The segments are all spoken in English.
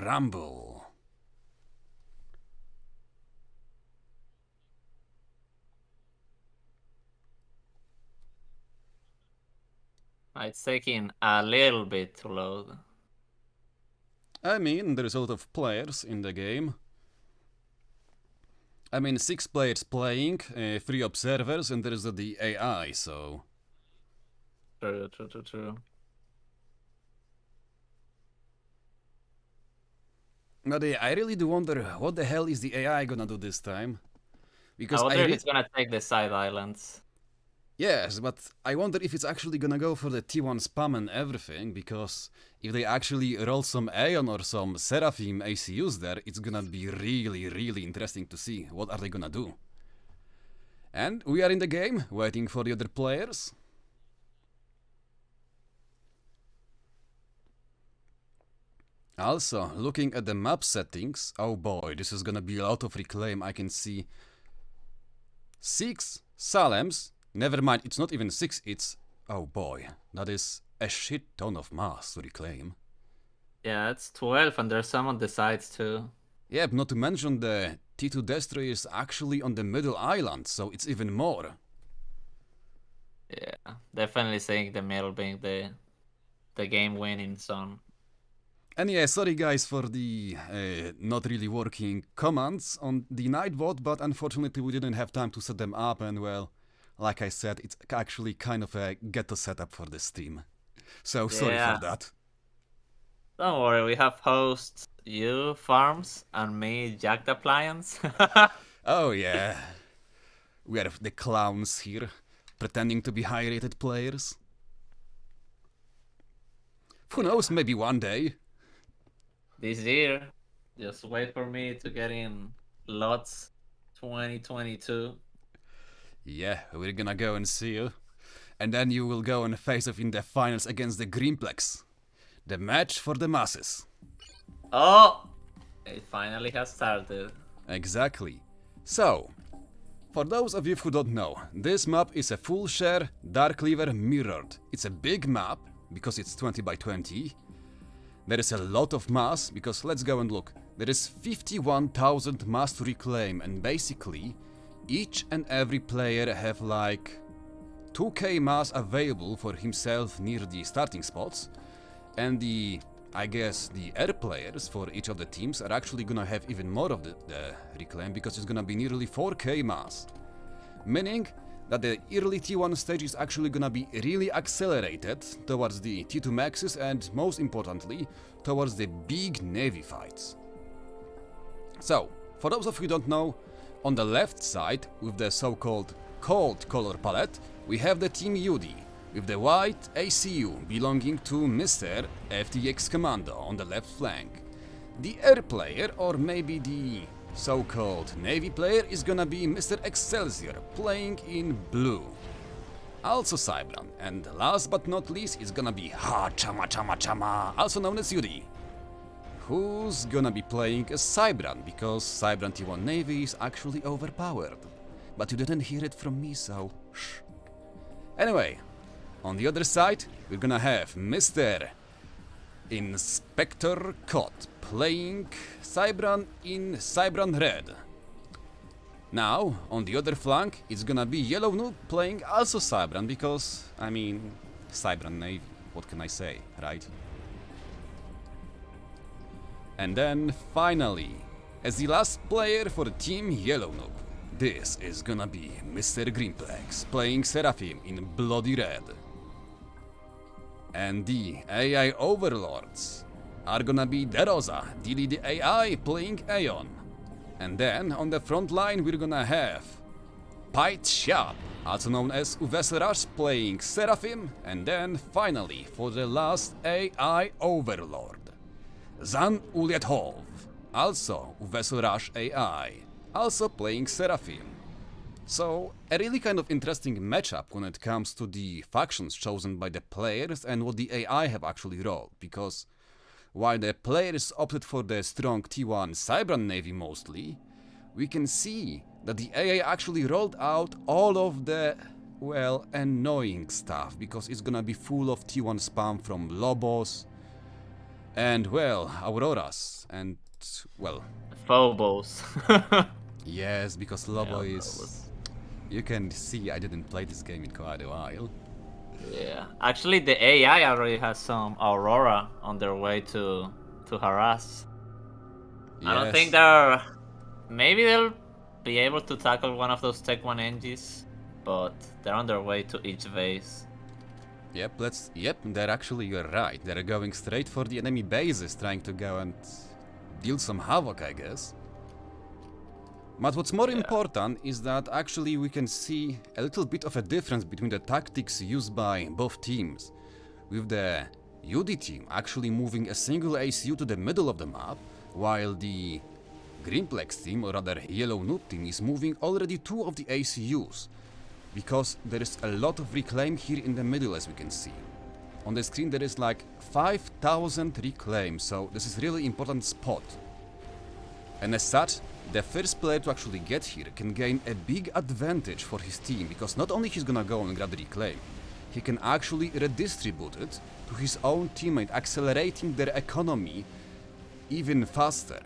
Rumble. It's taking a little bit to load. I mean, there's a lot of players in the game. I mean, 6 players playing, 3 observers, and there's the AI, so... True. But I really do wonder what the hell is the AI gonna do this time? Because I wonder if it's gonna take the side islands. Yes, but I wonder if it's actually gonna go for the T1 spam and everything, because if they actually roll some Aeon or some Seraphim ACUs there, it's gonna be really interesting to see what are they gonna do. And we are in the game, waiting for the other players. Also, looking at the map settings, oh boy, this is gonna be a lot of reclaim. I can see 6 Salems. Never mind, it's not even 6, it's... oh boy, that is a shit ton of mass to reclaim. Yeah, it's 12 and there's some on the sides too. Yep, not to mention the T2 Destroyer is actually on the middle island, so it's even more. Yeah, definitely saying the middle being the game-winning zone. And yeah, sorry guys for the not really working commands on the Nightbot, but unfortunately we didn't have time to set them up, and well, like I said, it's actually kind of a ghetto setup for this team. So sorry for that. Don't worry, we have hosts, you, Farms, and me, Jacked Appliance. Oh yeah, we are the clowns here, pretending to be high-rated players. Who knows, maybe one day. This year, just wait for me to get in lots 2022. Yeah, we're gonna go and see you. And then you will go and face off in the finals against the Greenplex. The match for the masses. Oh! It finally has started. Exactly. So, for those of you who don't know, this map is a full share Dark Cleaver mirrored. It's a big map, because it's 20 by 20. There is a lot of mass, because let's go and look. There is 51,000 mass to reclaim, and basically, each and every player have like 2k mass available for himself near the starting spots, and I guess the air players for each of the teams are actually gonna have even more of the reclaim, because it's gonna be nearly 4k mass. Meaning that the early T1 stage is actually gonna be really accelerated towards the T2 maxes, and most importantly, towards the big Navy fights. So, for those of you who don't know, on the left side, with the so-called cold color palette, we have the team Yudi, with the white ACU belonging to Mr. FTX Commando on the left flank. The air player, or maybe the so-called Navy player, is gonna be Mr. Excelsior, playing in blue. Also Cybran, and last but not least is gonna be Chama, also known as Yudi, who's gonna be playing as Cybran, because Cybran T1 Navy is actually overpowered. But you didn't hear it from me, so shh. Anyway, on the other side, we're gonna have Mr. Inspector Cot playing Cybran in Cybran Red. Now, on the other flank, it's gonna be YellowNoob playing also Cybran, because, I mean, Cybran Navy, what can I say, right? And then, finally, as the last player for Team YellowNoob, this is gonna be Mr. Greenplex playing Seraphim in Bloody Red. And the AI Overlords are gonna be Derosa, Dili the AI playing Aeon. And then, on the front line, we're gonna have Pite Shab, also known as Uveserash, playing Seraphim. And then, finally, for the last AI Overlord, Zan Ulyethov, also Uveserash AI, also playing Seraphim. So, a really kind of interesting matchup when it comes to the factions chosen by the players and what the AI have actually rolled, because while the players opted for the strong T1 Cybran Navy mostly, we can see that the AI actually rolled out all of the, well, annoying stuff, because it's gonna be full of T1 spam from Lobos, And well, Auroras, and well, Phobos. yes, because Lobo Yeah, is... Phobos. You can see I didn't play this game in quite a while. Yeah, actually, the AI already has some Aurora on their way to harass. I don't think Yes. they're. Maybe they'll be able to tackle one of those Tech 1 NGs, but they're on their way to each base. Yep, they're actually, you're right. They're going straight for the enemy bases, trying to go and deal some havoc, I guess. But what's more important is that actually we can see a little bit of a difference between the tactics used by both teams. With the Yudi team actually moving a single ACU to the middle of the map, while the Greenplex team, or rather YellowNoob team, is moving already 2 of the ACUs. Because there is a lot of reclaim here in the middle, as we can see. On the screen there is like 5,000 reclaim, so this is really important spot. And as such, the first player to actually get here can gain a big advantage for his team, because not only he's gonna go and grab the reclaim, he can actually redistribute it to his own teammate, accelerating their economy even faster.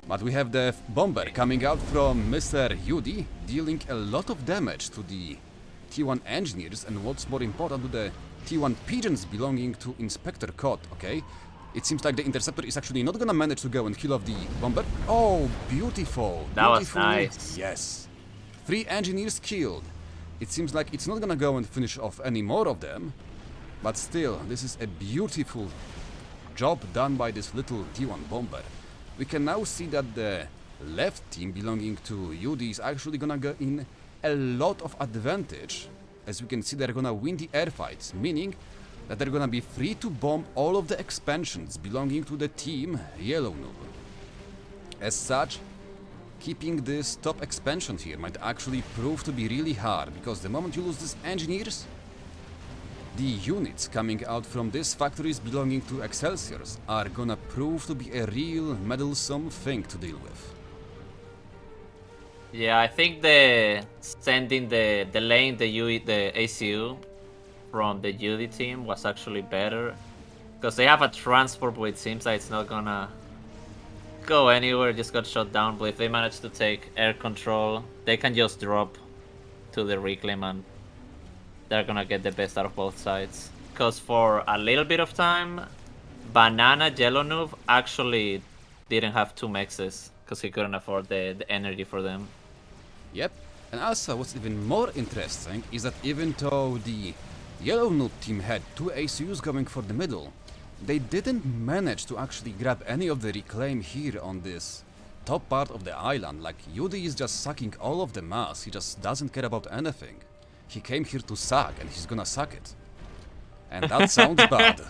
But we have the bomber coming out from Mr. Yudi, dealing a lot of damage to the T1 engineers, and what's more important, to the T1 pigeons belonging to Inspector Cod, okay? It seems like the interceptor is actually not gonna manage to go and kill off the bomber. Oh, beautiful! That was Beautiful. nice. Yes. 3 engineers killed. It seems like it's not gonna go and finish off any more of them, but still, this is a beautiful job done by this little T1 bomber. We can now see that the left team belonging to Yudi is actually gonna get in a lot of advantage. As we can see, they're gonna win the airfights, meaning that they're gonna be free to bomb all of the expansions belonging to the team YellowNoob. As such, keeping this top expansion here might actually prove to be really hard, because the moment you lose these engineers, the units coming out from these factories belonging to Excelsiors are gonna prove to be a real meddlesome thing to deal with. Yeah, I think the sending the delaying the ACU from the Yudi team was actually better, because they have a transport, but it seems like it's not gonna go anywhere. Just got shot down. But if they manage to take air control, they can just drop to the reclaim, and they're gonna get the best out of both sides. Because for a little bit of time, Banana YellowNoob actually didn't have 2 mexes, because he couldn't afford the energy for them. Yep, and also what's even more interesting is that even though the YellowNoob team had 2 ACUs going for the middle, they didn't manage to actually grab any of the reclaim here on this top part of the island. Like, Yudi is just sucking all of the mass, he just doesn't care about anything. He came here to suck, and he's gonna suck it. And that sounds bad.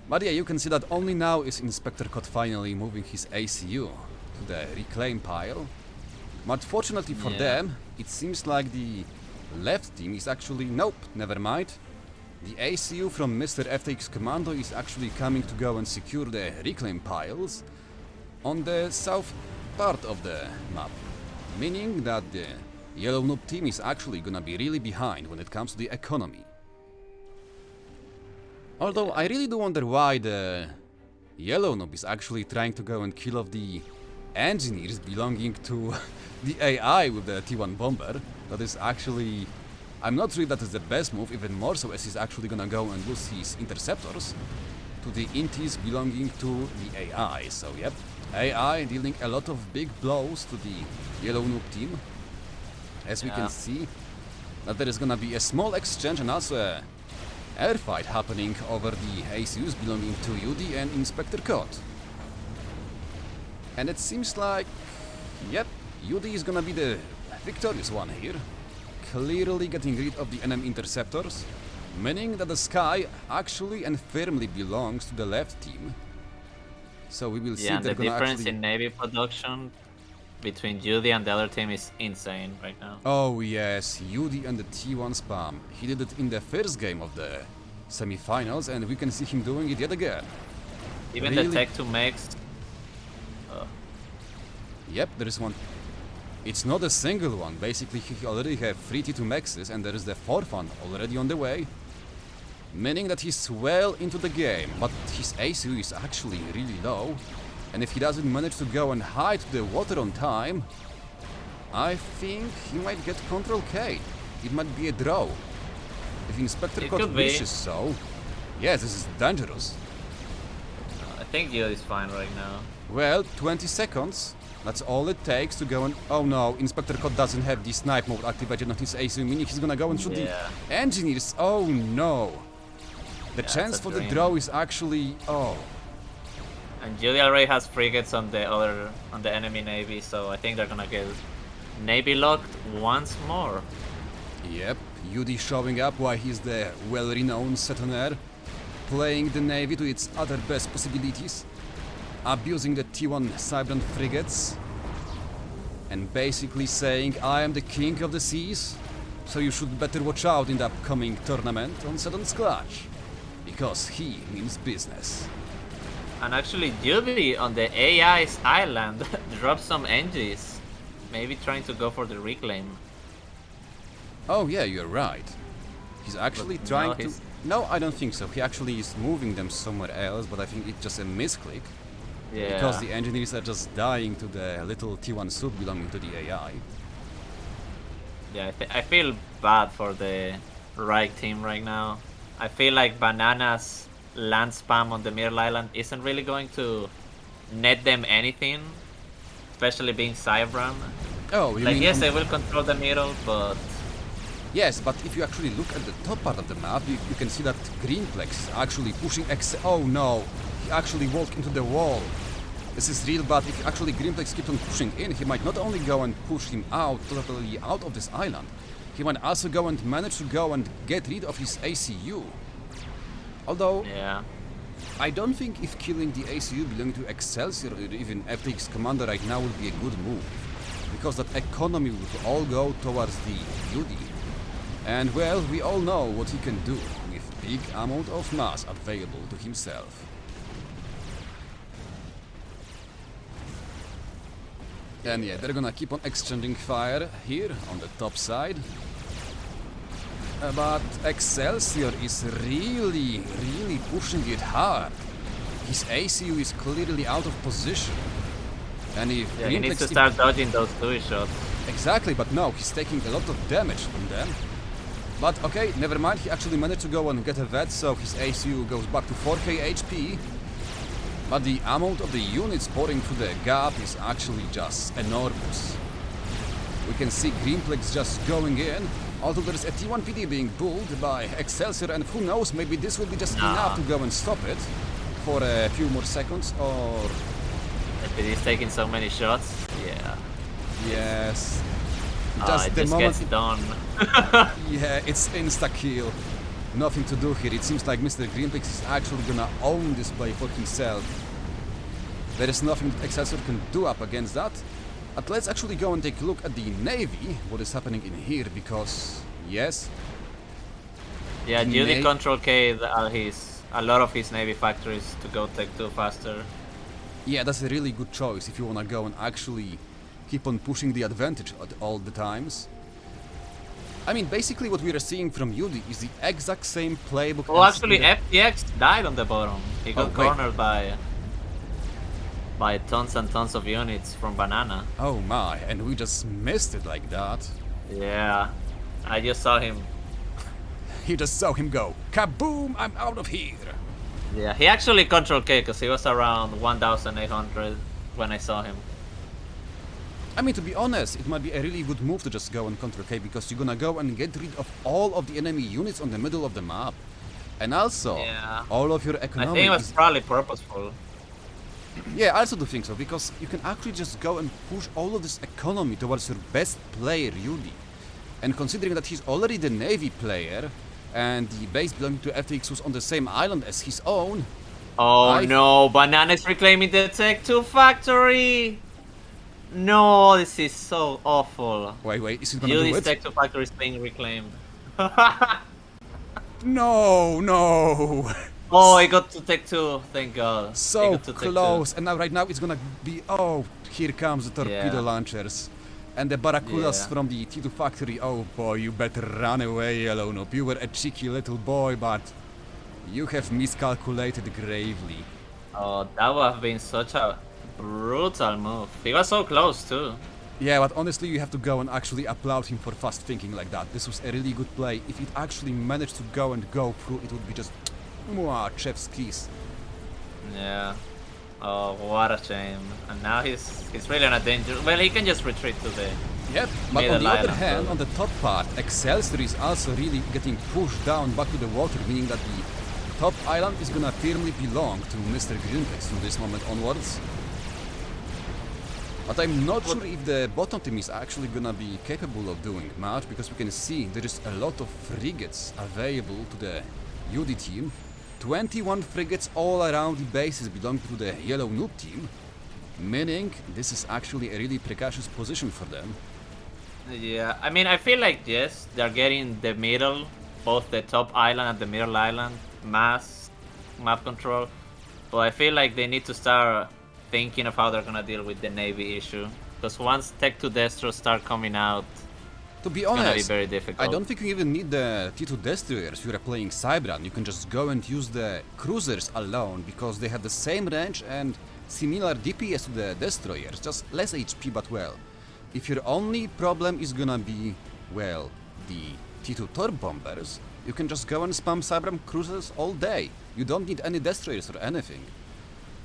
But yeah, you can see that only now is Inspector Cod finally moving his ACU to the reclaim pile. But fortunately for them, it seems like the left team is actually... Nope, never mind. The ACU from Mr. FTX Commando is actually coming to go and secure the reclaim piles on the south part of the map. Meaning that the YellowNoob team is actually gonna be really behind when it comes to the economy. Although I really do wonder why the YellowNoob is actually trying to go and kill off the engineers belonging to the AI with the T1 bomber. That is actually... I'm not sure if that is the best move, even more so as he's actually gonna go and lose his interceptors to the intis belonging to the AI. So yep, AI dealing a lot of big blows to the YellowNoob team. As we can see, that there is gonna be a small exchange and also a airfight happening over the ACUs belonging to Yudi and Inspector Cod. And it seems like, yep, Yudi is gonna be the victorious one here, clearly getting rid of the enemy interceptors, meaning that the sky actually and firmly belongs to the left team. So we will see and they're the gonna difference actually... in Navy production between Yudi and the other team is insane right now. Oh yes, Yudi and the T1 spam. He did it in the first game of the semi-finals, and we can see him doing it yet again. Even Really? the Tech 2 mechs. Yep, there is one. It's not a single one. Basically, he already have 3 T2 mexes, and there is the 4th one already on the way. meaning that he's well into the game, but his ACU is actually really low, and if he doesn't manage to go and hide the water on time, I think he might get Control K. It might be a draw. If Inspector Cod wishes so. Yes, this is dangerous. I think Yudi is fine right now. Well, 20 seconds. That's all it takes to go and... Oh no, Inspector Cod doesn't have the snipe mode activated on his ACU, meaning he's gonna go and shoot the engineers. Oh no. The chance for the draw is actually... Oh. And Yudi already has frigates on the enemy navy, so I think they're gonna get navy locked once more. Yep, Yudi showing up while he's the well-renowned Setonaire, playing the navy to its other best possibilities, abusing the T1 Cybern frigates, and basically saying, I am the king of the seas, so you should better watch out in the upcoming tournament on Seton's Clash, because he means business. And actually Yudi on the AI's island dropped some NGs, maybe trying to go for the reclaim. Oh yeah, you're right. He's actually trying to... No, I don't think so. He actually is moving them somewhere else, but I think it's just a misclick. Yeah. Because the engineers are just dying to the little T1 suit belonging to the AI. Yeah, I feel bad for the Reich team right now. I feel like Banana's land spam on the Middle Island isn't really going to net them anything, especially being Cybran. Oh, you like, mean... yes, they will control the middle, but... Yes, but if you actually look at the top part of the map, you can see that Greenplex is actually pushing Oh no, he actually walked into the wall. This is real bad. If actually Greenplex keeps on pushing in, he might not only go and push him out, totally out of this island, he might also go and manage to go and get rid of his ACU. Although, yeah, I don't think if killing the ACU belonging to Excelsior or even FTX Commander right now would be a good move, because that economy would all go towards the Yudi. And well, we all know what he can do with big amount of mass available to himself. And yeah, they're gonna keep on exchanging fire here on the top side. But Excelsior is really pushing it hard. His ACU is clearly out of position. And if he needs to start dodging those TUI shots. Exactly, but no, he's taking a lot of damage from them. But okay, never mind, he actually managed to go and get a vet, so his ACU goes back to 4k HP. But the amount of the units pouring through the gap is actually just enormous. We can see Greenplex just going in, although there's a T1 PD being pulled by Excelsior, and who knows, maybe this will be just enough to go and stop it for a few more seconds, or... If he's taking so many shots, yeah. Yes. It just gets done. Yeah, it's insta-kill. Nothing to do here. It seems like Mr. Greenplex is actually gonna own this play for himself. There is nothing that Excelsior can do up against that. But let's actually go and take a look at the Navy, what is happening in here, because, yes... Yeah, Yudi Control K a lot of his Navy factories to go Tech 2 faster. Yeah, that's a really good choice if you wanna go and actually keep on pushing the advantage at all the times. I mean, basically what we are seeing from Yudi is the exact same playbook. Oh, actually, FTX died on the bottom. He got cornered by tons and tons of units from Banana. Oh my, and we just missed it like that. Yeah, I just saw him. You just saw him go, kaboom, I'm out of here. Yeah, he actually Control K because he was around 1,800 when I saw him. I mean, to be honest, it might be a really good move to just go and Control K, because you're gonna go and get rid of all of the enemy units on the middle of the map. And also, all of your economy I think it was probably purposeful. Yeah, I also do think so, because you can actually just go and push all of this economy towards your best player, Yudi. And considering that he's already the Navy player, and the base belonging to FTX was on the same island as his own... Oh no, Banana is reclaiming the Tech 2 factory! No, this is so awful. Wait, is he gonna do it? Yudi's Tech 2 factory is being reclaimed. No! Oh, I got to Tech 2, thank god. So close, and now right now it's gonna be... Oh, here comes the torpedo launchers. And the Barracudas from the T2 factory. Oh boy, you better run away, YellowNoob. You were a cheeky little boy, but You have miscalculated gravely. Oh, that would have been such a brutal move. He was so close too. Yeah, but honestly, you have to go and actually applaud him for fast thinking like that. This was a really good play. If it actually managed to go through, it would be just... Mwah, chef's kiss. Yeah. Oh, what a shame. And now he's really in a danger. Well, he can just retreat to the... Yep, but on Middle the other island, hand, so- on the top part, Excelsior is also really getting pushed down back to the water, meaning that the top island is gonna firmly belong to Mr. Greenpex from this moment onwards. But I'm not sure if the bottom team is actually gonna be capable of doing much, because we can see there is a lot of frigates available to the Yudi team. 21 frigates all around the bases belong to the YellowNoob team, meaning this is actually a really precarious position for them. Yeah, I mean, I feel like, yes, they're getting the middle, both the top island and the middle island, map control. But I feel like they need to start thinking of how they're gonna deal with the Navy issue. Because once Tech 2 Destros start coming out, To be it's gonna be honest, very difficult. I don't think you even need the T2 destroyers if you're playing Cybran. You can just go and use the cruisers alone, because they have the same range and similar DPS to the destroyers, just less HP, but well. If your only problem is gonna be, well, the T2 Torp bombers, you can just go and spam Cybran cruisers all day. You don't need any destroyers or anything.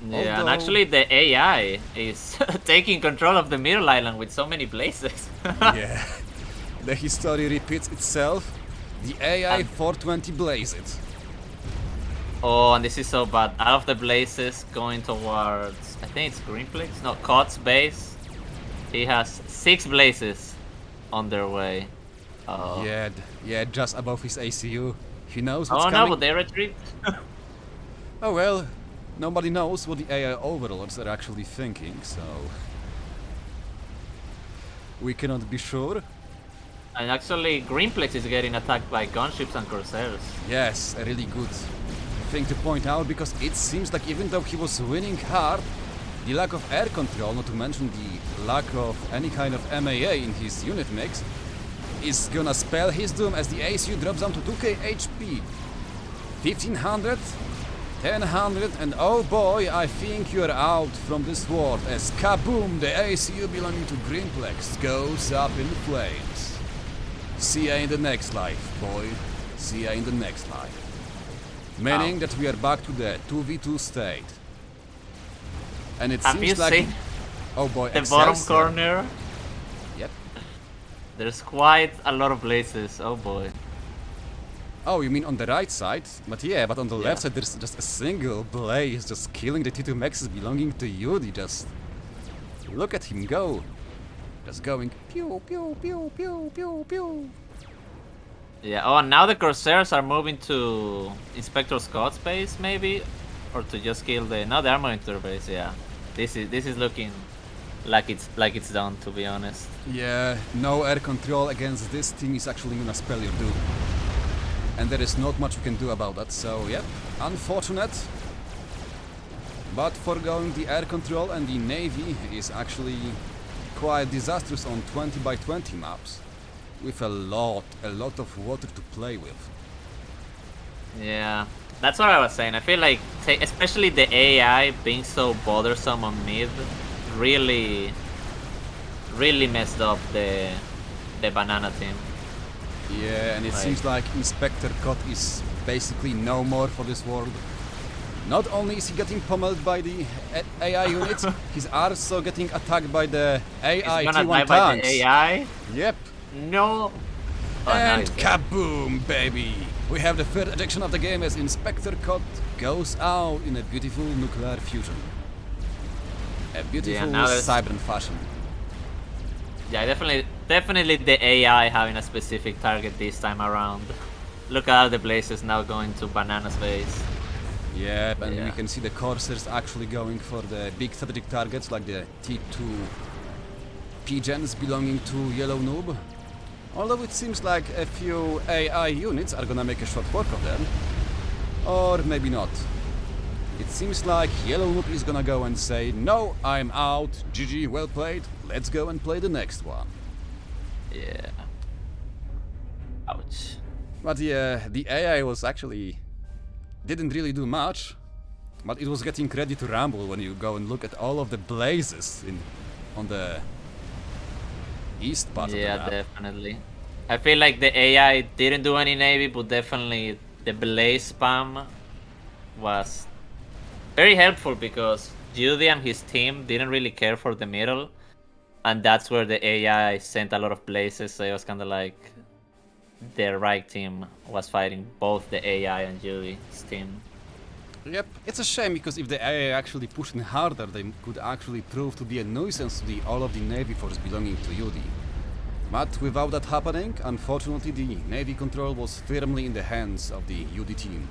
Yeah, and Although- actually the AI is taking control of the middle island with so many blazes. Yeah, the history repeats itself. The AI And- 420 blaze it. Oh, and this is so bad. Out of the blazes going towards, I think it's Greenplex? No, Cot's base. He has 6 blazes on their way. Oh, Yeah, just above his ACU. He knows what's oh no, coming. but they retreat. Oh well, nobody knows what the AI overlords are actually thinking, so... We cannot be sure. And actually, Greenplex is getting attacked by gunships and corsairs. Yes, a really good thing to point out, because it seems like even though he was winning hard, the lack of air control, not to mention the lack of any kind of MAA in his unit mix, is gonna spell his doom as the ACU drops down to 2k HP. 1500, 1000, and oh boy, I think you're out from this world as kaboom, the ACU belonging to Greenplex goes up in flames. See ya in the next life, boy. See ya in the next life. Meaning that we are back to the 2v2 state. And it Have you seems like... seen Oh boy, the bottom Excelsior. corner? Yep. There's quite a lot of blazes. Oh boy. Oh, you mean on the right side? But yeah, but on the left Yeah. side there's just a single blaze just killing the T2 Maxes belonging to Yudi. Just look at him go. Just going pew pew pew pew pew pew. Yeah, oh, and now the Corsairs are moving to Inspector Scott's base, maybe? Or to just kill the... No, they are moving to their base, yeah. This is looking like it's done, to be honest. Yeah, no air control against this team is actually gonna spell your doom. And there is not much we can do about that, so yep, unfortunate. But foregoing the air control and the navy is actually quite disastrous on 20 by 20 maps. With a lot of water to play with. Yeah, that's what I was saying. I feel like, especially the AI being so bothersome on mid, really messed up the banana team. Yeah, and it seems like Inspector Cot is basically no more for this world. Not only is he getting pummeled by the AI units, he's also getting attacked by the AI He's gonna T1 die by tanks. the AI? Yep. No. Oh, And no, he's dead. kaboom, baby! We have the third ejection of the game as Inspector Cot goes out in a beautiful nuclear fusion. A beautiful now there's- Cybran fashion. Yeah, definitely the AI having a specific target this time around. Look at all the blazes now going to Banana's base. Yep, and we Yeah. can see the Corsairs actually going for the big strategic targets like the T2 P-Gens belonging to YellowNoob. Although it seems like a few AI units are gonna make a short work of them. Or maybe not. It seems like YellowNoob is gonna go and say, no, I'm out, GG, well played, let's go and play the next one. Yeah. Ouch. But yeah, the AI was actually didn't really do much, but it was getting ready to rumble when you go and look at all of the blazes on the east part of the map. Yeah, definitely. I feel like the AI didn't do any navy, but definitely the blaze spam was very helpful because Yudi and his team didn't really care for the middle, and that's where the AI sent a lot of blazes. So it was kind of like the right team was fighting both the AI and Yudi's team. Yep, it's a shame because if the AI actually pushed in harder, they could actually prove to be a nuisance to all of the Navy force belonging to Yudi. But without that happening, unfortunately the Navy control was firmly in the hands of the Yudi team.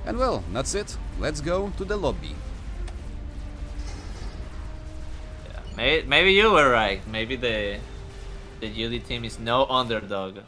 And well, that's it. Let's go to the lobby. Yeah, maybe you were right. Maybe the Yudi team is no underdog.